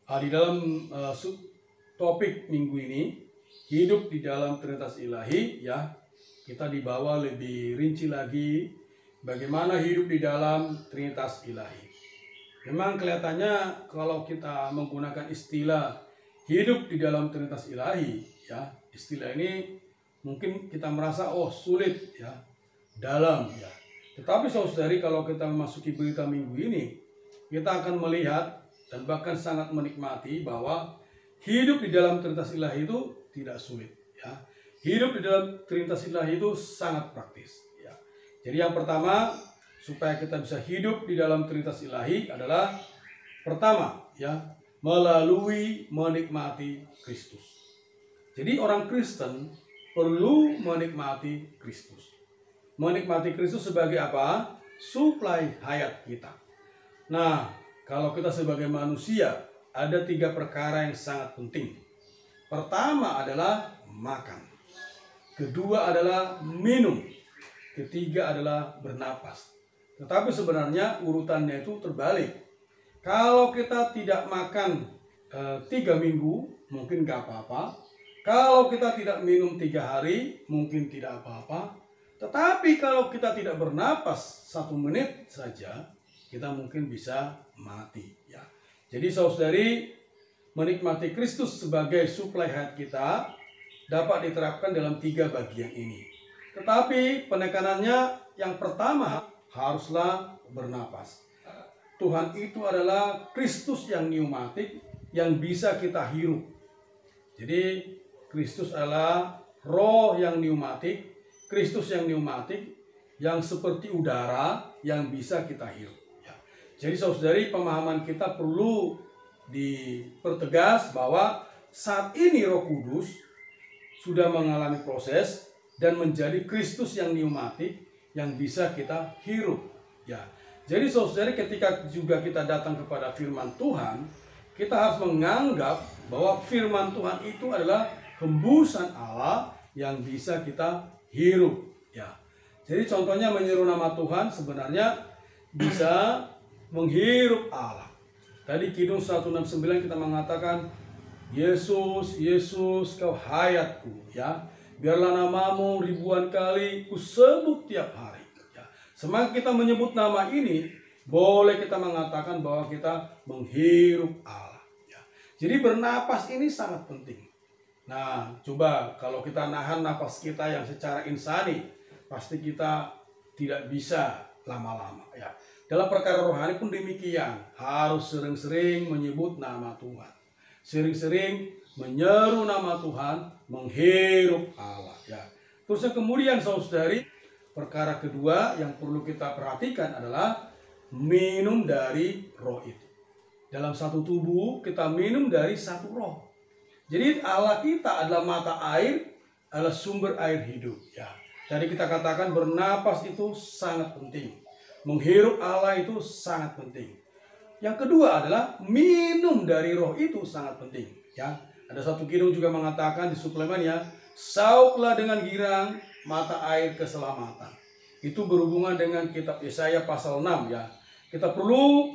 Di dalam topik minggu ini, hidup di dalam Trinitas Ilahi, ya, kita dibawa lebih rinci lagi bagaimana hidup di dalam Trinitas Ilahi. Memang kelihatannya kalau kita menggunakan istilah hidup di dalam Trinitas Ilahi, ya, istilah ini mungkin kita merasa sulit, ya, dalam, ya. Tetapi saudari, kalau kita memasuki berita minggu ini, kita akan melihat dan bahkan sangat menikmati bahwa hidup di dalam Trinitas Ilahi itu tidak sulit, ya. Hidup di dalam Trinitas Ilahi itu sangat praktis, ya. Jadi yang pertama, supaya kita bisa hidup di dalam Trinitas Ilahi adalah pertama, ya, melalui menikmati Kristus. Jadi orang Kristen perlu menikmati Kristus. Menikmati Kristus sebagai apa? Suplai hayat kita. Nah, kalau kita sebagai manusia, ada 3 perkara yang sangat penting. Pertama adalah makan. Kedua adalah minum. Ketiga adalah bernapas. Tetapi sebenarnya urutannya itu terbalik. Kalau kita tidak makan 3 minggu, mungkin gak apa-apa. Kalau kita tidak minum 3 hari, mungkin tidak apa-apa. Tetapi kalau kita tidak bernapas 1 menit saja, kita mungkin bisa mati, ya. Jadi saudari, menikmati Kristus sebagai suplai hayat kita dapat diterapkan dalam 3 bagian ini. Tetapi penekanannya yang pertama haruslah bernapas. Tuhan itu adalah Kristus yang pneumatik yang bisa kita hirup. Jadi Kristus adalah roh yang pneumatik, Kristus yang pneumatik yang seperti udara yang bisa kita hirup. Jadi saudari, pemahaman kita perlu dipertegas bahwa saat ini Roh Kudus sudah mengalami proses dan menjadi Kristus yang pneumatik yang bisa kita hirup, ya. Jadi saudari, ketika juga kita datang kepada firman Tuhan, kita harus menganggap bahwa firman Tuhan itu adalah hembusan Allah yang bisa kita hirup, ya. Jadi contohnya menyeru nama Tuhan sebenarnya bisa menghirup Allah. Tadi Kidung 169 kita mengatakan, Yesus, Yesus, kau hayatku, ya. Biarlah namamu ribuan kali kusebut tiap hari, ya. Semakin kita menyebut nama ini, boleh kita mengatakan bahwa kita menghirup Allah, ya. Jadi bernapas ini sangat penting. Nah, coba kalau kita nahan napas kita yang secara insani, pasti kita tidak bisa lama-lama, ya. Dalam perkara rohani pun demikian, harus sering-sering menyebut nama Tuhan. Sering-sering menyeru nama Tuhan, menghirup Allah, ya. Terus yang kemudian saudari, perkara kedua yang perlu kita perhatikan adalah minum dari roh itu. Dalam satu tubuh kita minum dari satu roh. Jadi Allah kita adalah mata air, adalah sumber air hidup, ya. Jadi kita katakan bernapas itu sangat penting. Menghirup Allah itu sangat penting. Yang kedua adalah minum dari roh itu sangat penting, ya. Ada satu kidung juga mengatakan di suplemennya, sauklah dengan girang mata air keselamatan. Itu berhubungan dengan kitab Yesaya pasal 6, ya. Kita perlu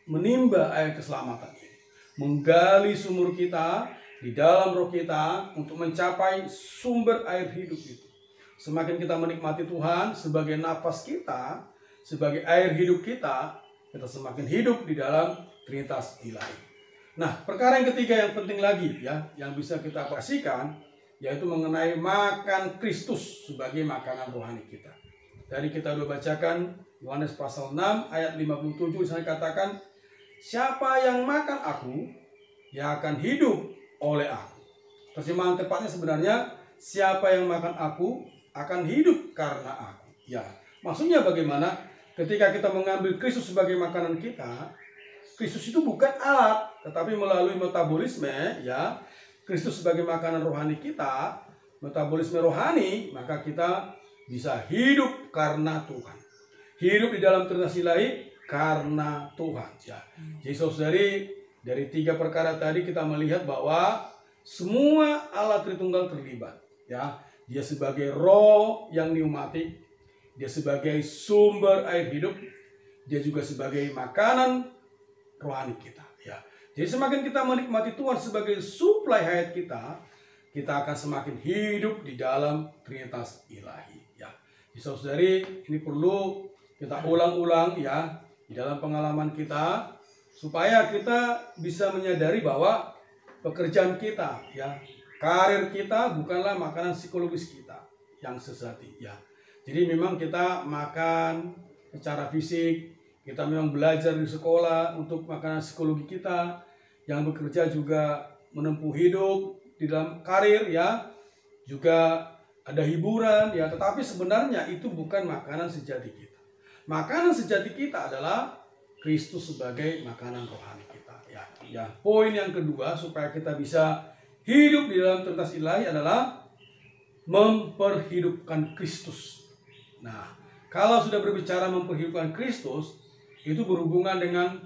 menimba air keselamatan ini, menggali sumur kita di dalam roh kita untuk mencapai sumber air hidup itu. Semakin kita menikmati Tuhan sebagai nafas kita, sebagai air hidup kita semakin hidup di dalam Trinitas Ilahi. Nah, perkara yang ketiga yang penting lagi, ya, yang bisa kita aplikasikan, yaitu mengenai makan Kristus sebagai makanan rohani kita. Dari kita sudah bacakan Yohanes pasal 6 ayat 57, saya katakan, siapa yang makan aku, ia akan hidup oleh aku. Terjemahan tepatnya sebenarnya, siapa yang makan aku akan hidup karena aku, ya. Maksudnya bagaimana? Ketika kita mengambil Kristus sebagai makanan kita, Kristus itu bukan alat, tetapi melalui metabolisme, ya, Kristus sebagai makanan rohani kita, metabolisme rohani, maka kita bisa hidup karena Tuhan. Hidup di dalam Trinitas Ilahi karena Tuhan, ya. Jadi saudari, dari 3 perkara tadi kita melihat bahwa semua Allah Tritunggal terlibat, ya. Dia sebagai roh yang pneumatik, dia sebagai sumber air hidup, dia juga sebagai makanan rohani kita, ya. Jadi semakin kita menikmati Tuhan sebagai suplai hayat kita akan semakin hidup di dalam Trinitas Ilahi. Ya, saudari, ini perlu kita ulang-ulang ya di dalam pengalaman kita, supaya kita bisa menyadari bahwa pekerjaan kita, ya, karir kita bukanlah makanan psikologis kita yang sejati. Ya, jadi memang kita makan secara fisik, kita memang belajar di sekolah untuk makanan psikologi kita, yang bekerja juga menempuh hidup di dalam karir, ya, juga ada hiburan, ya, tetapi sebenarnya itu bukan makanan sejati kita. Makanan sejati kita adalah Kristus sebagai makanan rohani kita. Ya, poin yang kedua supaya kita bisa hidup di dalam Trinitas Ilahi adalah memperhidupkan Kristus. Nah, kalau sudah berbicara memperhidupkan Kristus, itu berhubungan dengan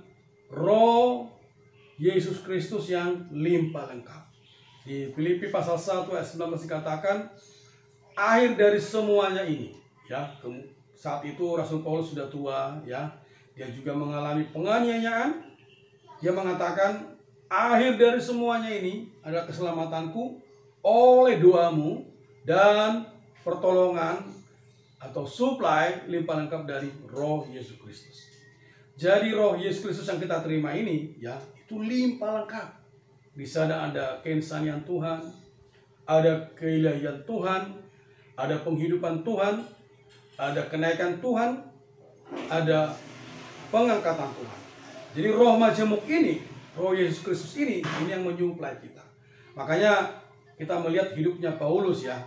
Roh Yesus Kristus yang limpah lengkap. Di Filipi pasal 1 ayat 19 dikatakan, akhir dari semuanya ini, ya, saat itu Rasul Paulus sudah tua, ya, dia juga mengalami penganiayaan. Dia mengatakan, akhir dari semuanya ini adalah keselamatanku oleh doamu dan pertolongan atau suplai limpah lengkap dari Roh Yesus Kristus. Jadi Roh Yesus Kristus yang kita terima ini, ya, itu limpah lengkap. Di sana ada keinsanian Tuhan, ada keilahian Tuhan, ada penghidupan Tuhan, ada kenaikan Tuhan, ada pengangkatan Tuhan. Jadi Roh Majemuk ini, Roh Yesus Kristus ini yang menyuplai kita. Makanya kita melihat hidupnya Paulus, ya,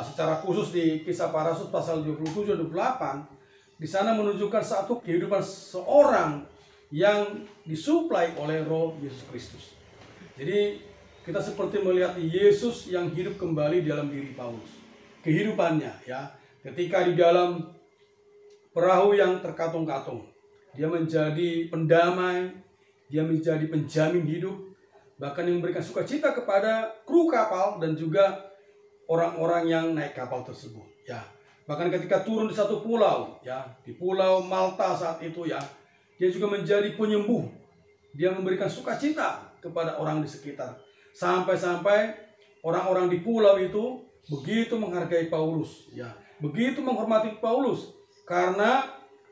secara khusus di Kisah Para Rasul pasal 27-28, di sana menunjukkan satu kehidupan seorang yang disuplai oleh Roh Yesus Kristus. Jadi kita seperti melihat Yesus yang hidup kembali dalam diri Paulus. Kehidupannya, ya, ketika di dalam perahu yang terkatung-katung, dia menjadi pendamai, dia menjadi penjamin hidup, bahkan yang memberikan sukacita kepada kru kapal dan juga orang-orang yang naik kapal tersebut. Ya, bahkan ketika turun di satu pulau, ya, di Pulau Malta saat itu, ya, dia juga menjadi penyembuh. Dia memberikan sukacita kepada orang di sekitar. Sampai-sampai orang-orang di pulau itu begitu menghargai Paulus, ya, begitu menghormati Paulus, karena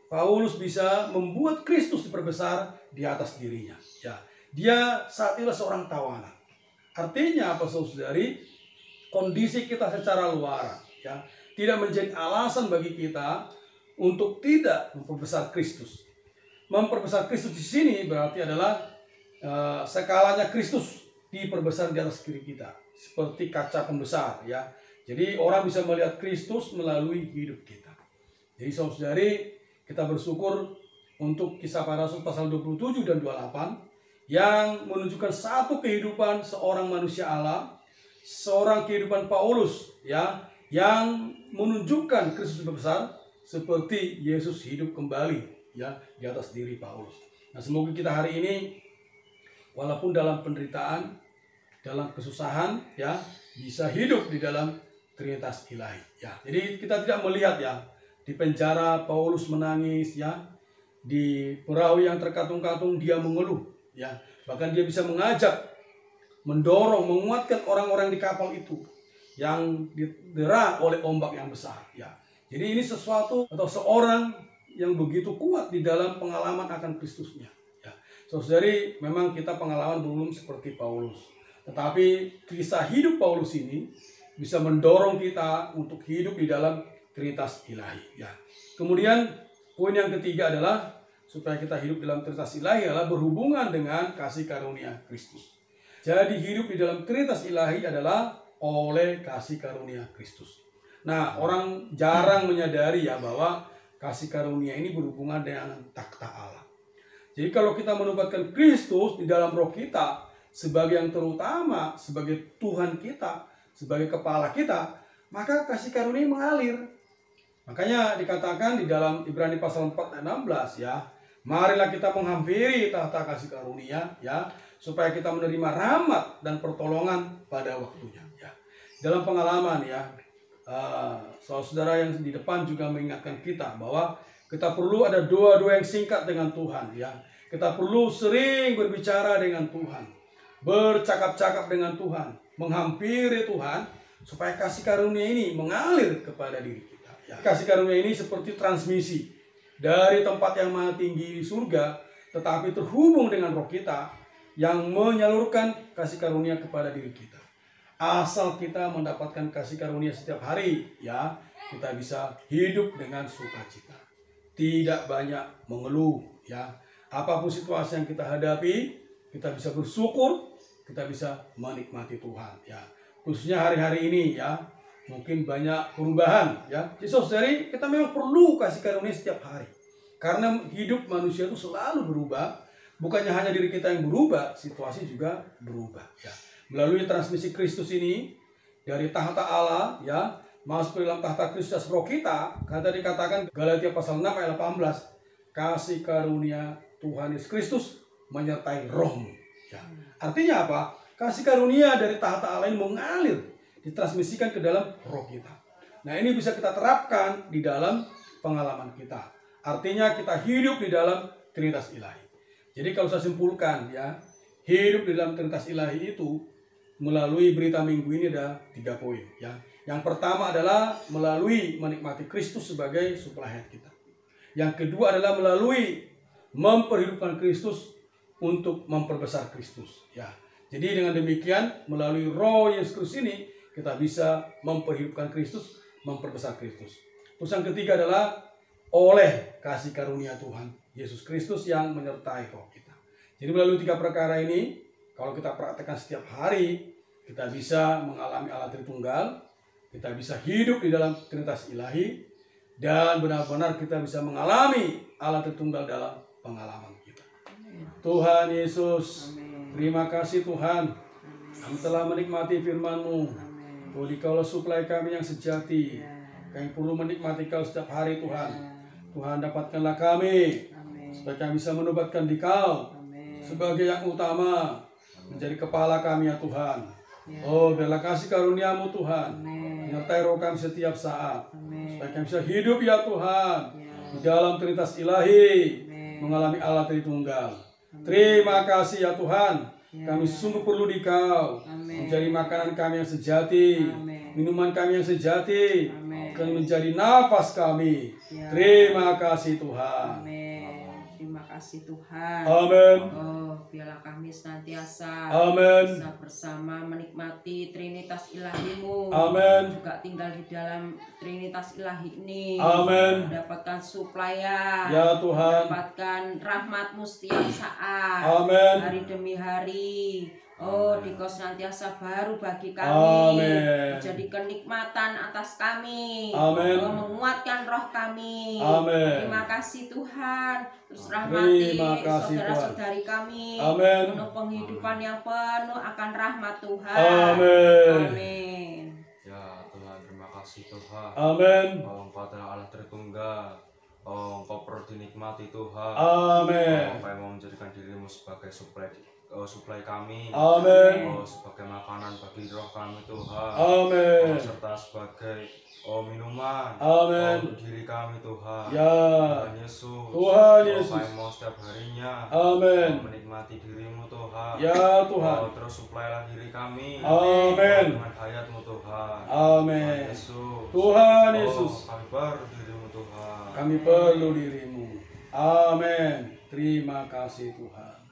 Paulus bisa membuat Kristus diperbesar di atas dirinya. Ya, dia saat itu seorang tawanan. Artinya apa, saudari? Kondisi kita secara luar, ya, tidak menjadi alasan bagi kita untuk tidak memperbesar Kristus. Memperbesar Kristus di sini berarti adalah skalanya Kristus diperbesar di atas diri kita, seperti kaca pembesar, ya. Jadi orang bisa melihat Kristus melalui hidup kita. Jadi saudari, kita bersyukur untuk Kisah Para Rasul pasal 27 dan 28 yang menunjukkan satu kehidupan seorang manusia Allah, seorang kehidupan Paulus, ya, yang menunjukkan Kristus besar seperti Yesus hidup kembali, ya, di atas diri Paulus. Nah, semoga kita hari ini walaupun dalam penderitaan, dalam kesusahan, ya, bisa hidup di dalam Trinitas Ilahi, ya. Jadi kita tidak melihat, ya, di penjara Paulus menangis, ya, di perahu yang terkatung-katung dia mengeluh, ya. Bahkan dia bisa mengajak, mendorong, menguatkan orang-orang di kapal itu yang didera oleh ombak yang besar, ya. Jadi ini sesuatu atau seorang yang begitu kuat di dalam pengalaman akan Kristusnya, ya. Saudari, memang kita pengalaman belum seperti Paulus, tetapi kisah hidup Paulus ini bisa mendorong kita untuk hidup di dalam Trinitas Ilahi, ya. Kemudian poin yang ketiga adalah supaya kita hidup dalam Trinitas Ilahi adalah berhubungan dengan kasih karunia Kristus. Jadi hidup di dalam Trinitas Ilahi adalah oleh kasih karunia Kristus. Nah, orang jarang menyadari, ya, bahwa kasih karunia ini berhubungan dengan takhta Allah. Jadi kalau kita menobatkan Kristus di dalam roh kita sebagai yang terutama, sebagai Tuhan kita, sebagai kepala kita, maka kasih karunia mengalir. Makanya dikatakan di dalam Ibrani pasal 4 ayat 16, ya, marilah kita menghampiri tahta kasih karunia, ya, supaya kita menerima rahmat dan pertolongan pada waktunya, ya. Dalam pengalaman, ya, saudara yang di depan juga mengingatkan kita bahwa kita perlu ada doa-doa yang singkat dengan Tuhan, ya. Kita perlu sering berbicara dengan Tuhan, bercakap-cakap dengan Tuhan, menghampiri Tuhan, supaya kasih karunia ini mengalir kepada diri kita. Ya. Kasih karunia ini seperti transmisi dari tempat yang maha tinggi di surga, tetapi terhubung dengan roh kita yang menyalurkan kasih karunia kepada diri kita. Asal kita mendapatkan kasih karunia setiap hari, ya, kita bisa hidup dengan sukacita, tidak banyak mengeluh, ya. Apapun situasi yang kita hadapi, kita bisa bersyukur, kita bisa menikmati Tuhan, ya. Khususnya hari-hari ini, ya, mungkin banyak perubahan, ya. Jadi saudari, kita memang perlu kasih karunia setiap hari, karena hidup manusia itu selalu berubah. Bukannya hanya diri kita yang berubah, situasi juga berubah, ya. Melalui transmisi Kristus ini dari tahta Allah, ya, masuk ke dalam tahta Kristus roh kita, kata dikatakan Galatia pasal 6 ayat 18, kasih karunia Tuhan Yesus Kristus menyertai rohmu. Ya. Artinya apa? Kasih karunia dari tahta Allah ini mengalir, ditransmisikan ke dalam roh kita. Nah, ini bisa kita terapkan di dalam pengalaman kita. Artinya kita hidup di dalam Trinitas Ilahi. Jadi kalau saya simpulkan, ya, hidup di dalam Trinitas Ilahi itu melalui berita minggu ini ada 3 poin, ya. Yang pertama adalah melalui menikmati Kristus sebagai suplai kita. Yang kedua adalah melalui memperhidupkan Kristus untuk memperbesar Kristus, ya. Jadi dengan demikian melalui roh Yesus Kristus ini kita bisa memperhidupkan Kristus, memperbesar Kristus. Terus yang ketiga adalah oleh kasih karunia Tuhan Yesus Kristus yang menyertai roh kita. Jadi melalui 3 perkara ini, kalau kita praktekkan setiap hari, kita bisa mengalami Allah Tritunggal, kita bisa hidup di dalam Trinitas Ilahi, dan benar-benar kita bisa mengalami Allah Tritunggal dalam pengalaman kita. Tuhan Yesus, terima kasih Tuhan, kami telah menikmati firman-Mu. Oh, Dikaulah suplai kami yang sejati. Kami perlu menikmati Kau setiap hari Tuhan. Tuhan, dapatkanlah kami, supaya kami bisa menobatkan Dikau sebagai yang utama, menjadi kepala kami, ya Tuhan. Oh, biarlah kasih karunia-Mu Tuhan menyertai roh kami setiap saat, supaya kami bisa hidup, ya Tuhan, di dalam Trinitas Ilahi, mengalami Allah Tritunggal. Terima kasih, ya Tuhan, kami sungguh perlu Dikau, menjadi makanan kami yang sejati, minuman kami yang sejati, kami menjadi nafas kami. Terima kasih Tuhan. Terima kasih Tuhan. Amin. Oh, biarlah kami senantiasa Amin. bisa bersama menikmati Trinitas Ilahi-Mu. Amin. Juga tinggal di dalam Trinitas Ilahi ini. Amin. Mendapatkan suplai, Ya Tuhan. mendapatkan rahmat-Mu setiap saat. Amin. Hari demi hari. Oh, Dikau senantiasa baru bagi kami. Amin. Jadi kenikmatan atas kami. Amin. Oh, menguatkan roh kami. Amin. Terima kasih Tuhan. Terus rahmati Terima kasih, saudara-saudari kami. Amin. Penuh penghidupan yang penuh akan rahmat Tuhan. Amin. Amin. Ya Tuhan, terima kasih Tuhan. Amin. Oh, Engkau adalah Allah Tritunggal. Oh, Engkau perlu dinikmati Tuhan. Amin. Engkau yang mau menjadikan dirimu sebagai suplai kami. Amin. Oh, sebagai makanan bagi roh kami Tuhan. Amin. Oh, serta sebagai minuman. Amin. Oh, untuk diri kami Tuhan. Ya Tuhan Yesus. Tuhan Yesus. Kami mau setiap harinya Amin. menikmati dirimu Tuhan. Ya Tuhan. Oh, terus suplailah diri kami. Amin. Dengan hayat-Mu Tuhan. Amin. Tuhan Yesus. Tuhan Yesus. Kami perlu dirimu Tuhan. Kami perlu dirimu. Amin. Terima kasih Tuhan.